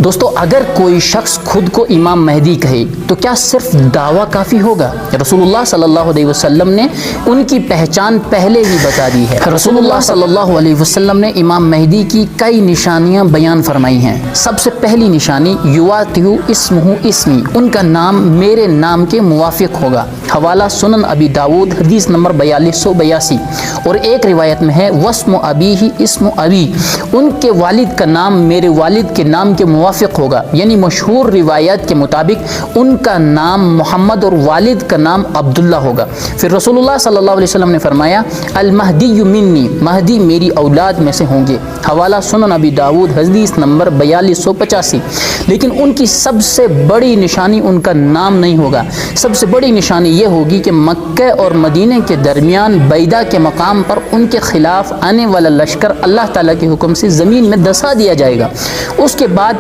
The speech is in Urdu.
دوستو اگر کوئی شخص خود کو امام مہدی کہے تو کیا صرف دعویٰ کافی ہوگا؟ رسول اللہ صلی اللہ علیہ وسلم نے ان کی پہچان پہلے ہی بتا دی ہے۔ رسول اللہ صلی اللہ علیہ وسلم نے امام مہدی کی کئی نشانیاں بیان فرمائی ہیں۔ سب سے پہلی نشانی یواتیو اسمہ اسمی، ان کا نام میرے نام کے موافق ہوگا۔ حوالہ سنن ابی داود حدیث نمبر 4282، اور ایک روایت میں ہے واسم ابیہ اسم ابی، ان کے والد کا نام میرے والد کے نام کے موافق ہوگا، یعنی مشہور روایت کے مطابق ان کا نام محمد اور والد کا نام عبداللہ ہوگا۔ پھر رسول اللہ صلی اللہ علیہ وسلم نے فرمایا المہدی منی، مہدی میری اولاد میں سے ہوں گے۔ حوالہ سنن ابی داود حدیث نمبر 4285۔ لیکن ان کی سب سے بڑی نشانی ان کا نام نہیں ہوگا، سب سے بڑی نشانی یہ ہوگی کہ مکہ اور مدینہ کے درمیان بیدا کے مقام پر ان کے خلاف آنے والا لشکر اللہ تعالیٰ کے حکم سے زمین میں دسا دیا جائے گا۔ اس کے بعد